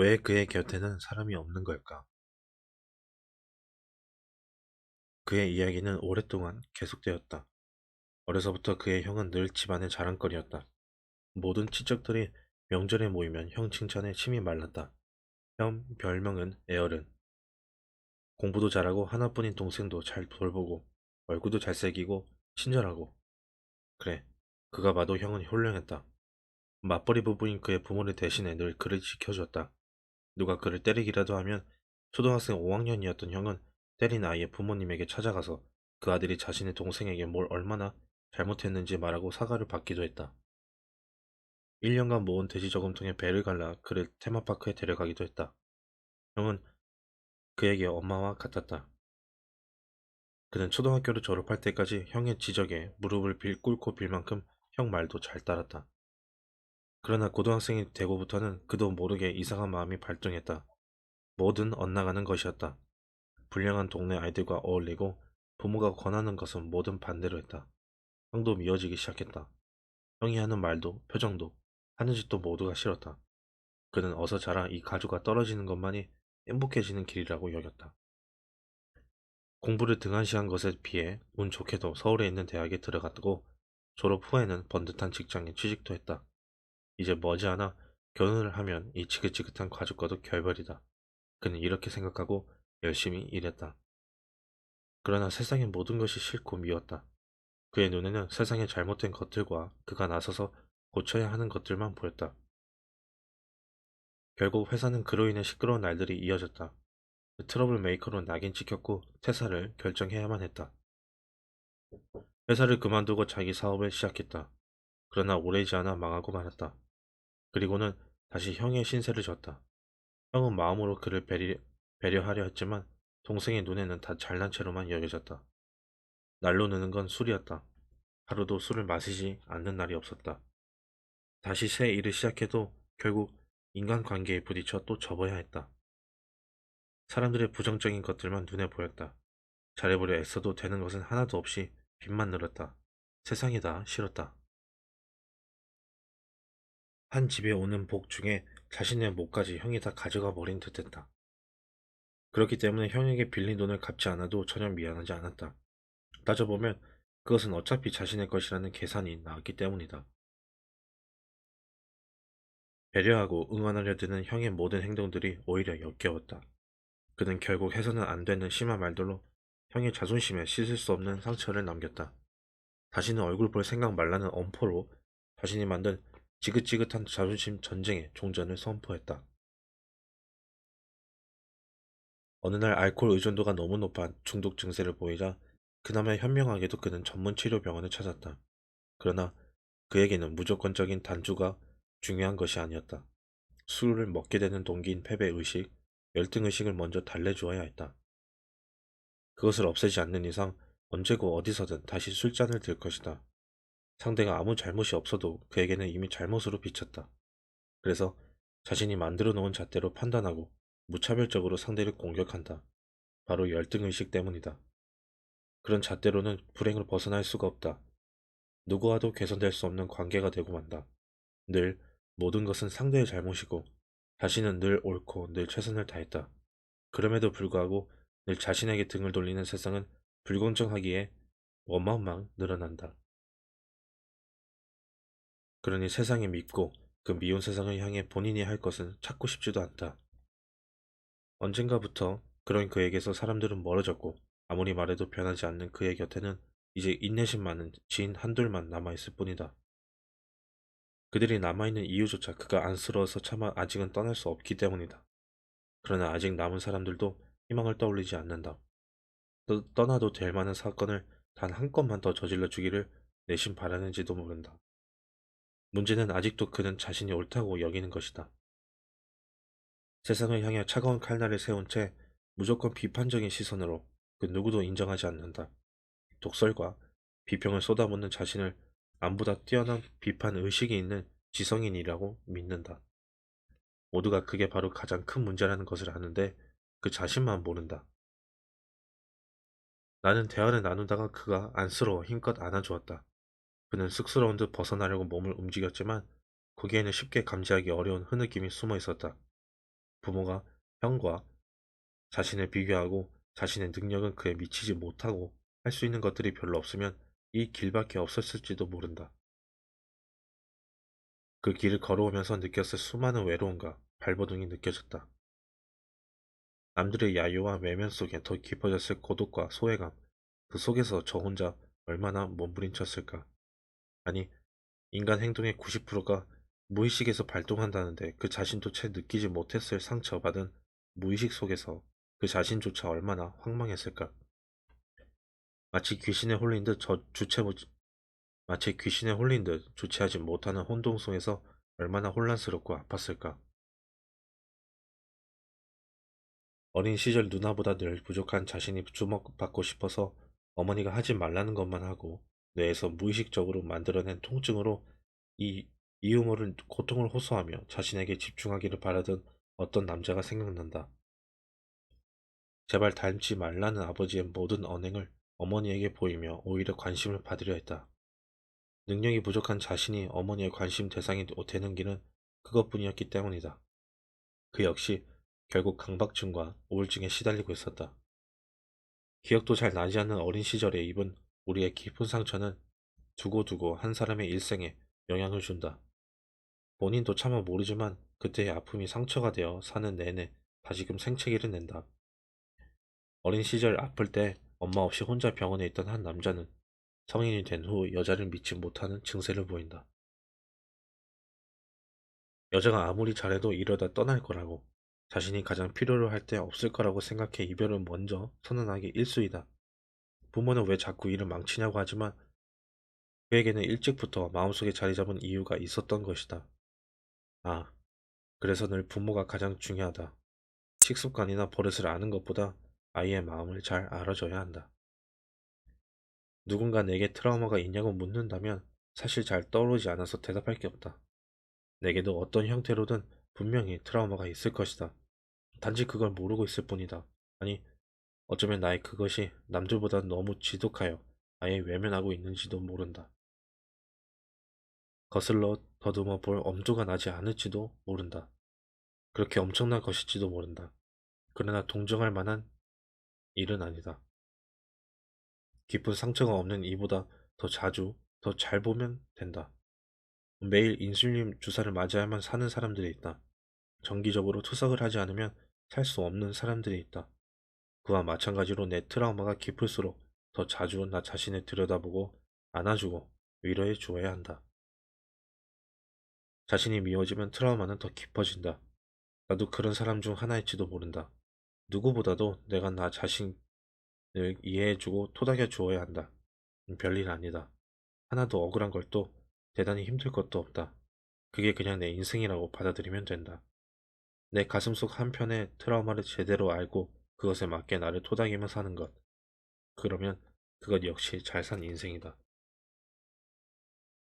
왜 그의 곁에는 사람이 없는 걸까? 그의 이야기는 오랫동안 계속되었다. 어려서부터 그의 형은 늘 집안의 자랑거리였다. 모든 친척들이 명절에 모이면 형 칭찬에 침이 말랐다. 형 별명은 에어른. 공부도 잘하고 하나뿐인 동생도 잘 돌보고 얼굴도 잘생기고 친절하고. 그래, 그가 봐도 형은 훌륭했다. 맞벌이 부부인 그의 부모를 대신해 늘 그를 지켜주었다. 누가 그를 때리기라도 하면 초등학생 5학년이었던 형은 때린 아이의 부모님에게 찾아가서 그 아들이 자신의 동생에게 뭘 얼마나 잘못했는지 말하고 사과를 받기도 했다. 1년간 모은 돼지 저금통에 배를 갈라 그를 테마파크에 데려가기도 했다. 형은 그에게 엄마와 같았다. 그는 초등학교를 졸업할 때까지 형의 지적에 무릎을 꿇고 빌 만큼 형 말도 잘 따랐다. 그러나 고등학생이 되고부터는 그도 모르게 이상한 마음이 발동했다. 뭐든 엇나가는 것이었다. 불량한 동네 아이들과 어울리고 부모가 권하는 것은 뭐든 반대로 했다. 형도 미워지기 시작했다. 형이 하는 말도 표정도 하는 짓도 모두가 싫었다. 그는 어서 자라 이 가족과 떨어지는 것만이 행복해지는 길이라고 여겼다. 공부를 등한시한 것에 비해 운 좋게도 서울에 있는 대학에 들어갔고 졸업 후에는 번듯한 직장에 취직도 했다. 이제 머지않아 결혼을 하면 이 지긋지긋한 가족과도 결별이다. 그는 이렇게 생각하고 열심히 일했다. 그러나 세상의 모든 것이 싫고 미웠다. 그의 눈에는 세상의 잘못된 것들과 그가 나서서 고쳐야 하는 것들만 보였다. 결국 회사는 그로 인해 시끄러운 날들이 이어졌다. 그 트러블 메이커로 낙인 찍혔고 퇴사를 결정해야만 했다. 회사를 그만두고 자기 사업을 시작했다. 그러나 오래지 않아 망하고 말았다. 그리고는 다시 형의 신세를 졌다. 형은 마음으로 그를 배려하려 했지만 동생의 눈에는 다 잘난 채로만 여겨졌다. 날로 느는 건 술이었다. 하루도 술을 마시지 않는 날이 없었다. 다시 새 일을 시작해도 결국 인간관계에 부딪혀 또 접어야 했다. 사람들의 부정적인 것들만 눈에 보였다. 잘해보려 애써도 되는 것은 하나도 없이 빚만 늘었다. 세상이 다 싫었다. 한 집에 오는 복 중에 자신의 몫까지 형이 다 가져가 버린 듯했다. 그렇기 때문에 형에게 빌린 돈을 갚지 않아도 전혀 미안하지 않았다. 따져보면 그것은 어차피 자신의 것이라는 계산이 나왔기 때문이다. 배려하고 응원하려 드는 형의 모든 행동들이 오히려 역겨웠다. 그는 결국 해서는 안 되는 심한 말들로 형의 자존심에 씻을 수 없는 상처를 남겼다. 다시는 얼굴 볼 생각 말라는 엄포로 자신이 만든 지긋지긋한 자존심 전쟁의 종전을 선포했다. 어느 날 알코올 의존도가 너무 높아 중독 증세를 보이자 그나마 현명하게도 그는 전문 치료 병원을 찾았다. 그러나 그에게는 무조건적인 단주가 중요한 것이 아니었다. 술을 먹게 되는 동기인 패배의식, 열등의식을 먼저 달래주어야 했다. 그것을 없애지 않는 이상 언제고 어디서든 다시 술잔을 들 것이다. 상대가 아무 잘못이 없어도 그에게는 이미 잘못으로 비쳤다. 그래서 자신이 만들어 놓은 잣대로 판단하고 무차별적으로 상대를 공격한다. 바로 열등의식 때문이다. 그런 잣대로는 불행을 벗어날 수가 없다. 누구와도 개선될 수 없는 관계가 되고 만다. 늘 모든 것은 상대의 잘못이고 자신은 늘 옳고 늘 최선을 다했다. 그럼에도 불구하고 늘 자신에게 등을 돌리는 세상은 불공정하기에 원망만 늘어난다. 그러니 세상에 믿고 그 미운 세상을 향해 본인이 할 것은 찾고 싶지도 않다. 언젠가부터 그런 그에게서 사람들은 멀어졌고 아무리 말해도 변하지 않는 그의 곁에는 이제 인내심 많은 지인 한둘만 남아있을 뿐이다. 그들이 남아있는 이유조차 그가 안쓰러워서 차마 아직은 떠날 수 없기 때문이다. 그러나 아직 남은 사람들도 희망을 떠올리지 않는다. 떠나도 될 만한 사건을 단 한 건만 더 저질러 주기를 내심 바라는지도 모른다. 문제는 아직도 그는 자신이 옳다고 여기는 것이다. 세상을 향해 차가운 칼날을 세운 채 무조건 비판적인 시선으로 그 누구도 인정하지 않는다. 독설과 비평을 쏟아붓는 자신을 남보다 뛰어난 비판 의식이 있는 지성인이라고 믿는다. 모두가 그게 바로 가장 큰 문제라는 것을 아는데 그 자신만 모른다. 나는 대화를 나누다가 그가 안쓰러워 힘껏 안아주었다. 그는 쑥스러운 듯 벗어나려고 몸을 움직였지만 거기에는 쉽게 감지하기 어려운 흐느낌이 숨어 있었다. 부모가 형과 자신을 비교하고 자신의 능력은 그에 미치지 못하고 할 수 있는 것들이 별로 없으면 이 길밖에 없었을지도 모른다. 그 길을 걸어오면서 느꼈을 수많은 외로움과 발버둥이 느껴졌다. 남들의 야유와 외면 속에 더 깊어졌을 고독과 소외감, 그 속에서 저 혼자 얼마나 몸부림쳤을까. 아니, 인간 행동의 90%가 무의식에서 발동한다는데 그 자신도 채 느끼지 못했을 상처받은 무의식 속에서 그 자신조차 얼마나 황망했을까. 마치 귀신에 홀린 듯 마치 귀신에 홀린 듯 주체하지 못하는 혼동 속에서 얼마나 혼란스럽고 아팠을까. 어린 시절 누나보다 늘 부족한 자신이 주목받고 싶어서 어머니가 하지 말라는 것만 하고 뇌에서 무의식적으로 만들어낸 통증으로 이 이유모를 고통을 호소하며 자신에게 집중하기를 바라던 어떤 남자가 생각난다. 제발 닮지 말라는 아버지의 모든 언행을 어머니에게 보이며 오히려 관심을 받으려 했다. 능력이 부족한 자신이 어머니의 관심 대상이 되는 길은 그것뿐이었기 때문이다. 그 역시 결국 강박증과 우울증에 시달리고 있었다. 기억도 잘 나지 않는 어린 시절에 입은 우리의 깊은 상처는 두고두고 한 사람의 일생에 영향을 준다. 본인도 차마 모르지만 그때의 아픔이 상처가 되어 사는 내내 다시금 생채기를 낸다. 어린 시절 아플 때 엄마 없이 혼자 병원에 있던 한 남자는 성인이 된 후 여자를 믿지 못하는 증세를 보인다. 여자가 아무리 잘해도 이러다 떠날 거라고, 자신이 가장 필요로 할 때 없을 거라고 생각해 이별을 먼저 선언하기 일쑤이다. 부모는 왜 자꾸 일을 망치냐고 하지만 그에게는 일찍부터 마음속에 자리 잡은 이유가 있었던 것이다. 아, 그래서 늘 부모가 가장 중요하다. 식습관이나 버릇을 아는 것보다 아이의 마음을 잘 알아줘야 한다. 누군가 내게 트라우마가 있냐고 묻는다면 사실 잘 떠오르지 않아서 대답할 게 없다. 내게도 어떤 형태로든 분명히 트라우마가 있을 것이다. 단지 그걸 모르고 있을 뿐이다. 아니, 어쩌면 나의 그것이 남들보다 너무 지독하여 아예 외면하고 있는지도 모른다. 거슬러 더듬어 볼 엄두가 나지 않을지도 모른다. 그렇게 엄청난 것일지도 모른다. 그러나 동정할 만한 일은 아니다. 깊은 상처가 없는 이보다 더 자주, 더 잘 보면 된다. 매일 인슐린 주사를 맞아야만 사는 사람들이 있다. 정기적으로 투석을 하지 않으면 살 수 없는 사람들이 있다. 그와 마찬가지로 내 트라우마가 깊을수록 더 자주 나 자신을 들여다보고 안아주고 위로해 주어야 한다. 자신이 미워지면 트라우마는 더 깊어진다. 나도 그런 사람 중 하나일지도 모른다. 누구보다도 내가 나 자신을 이해해주고 토닥여 주어야 한다. 별일 아니다. 하나도 억울한 것도 대단히 힘들 것도 없다. 그게 그냥 내 인생이라고 받아들이면 된다. 내 가슴속 한편의 트라우마를 제대로 알고 그것에 맞게 나를 토닥이며 사는 것. 그러면 그것 역시 잘 산 인생이다.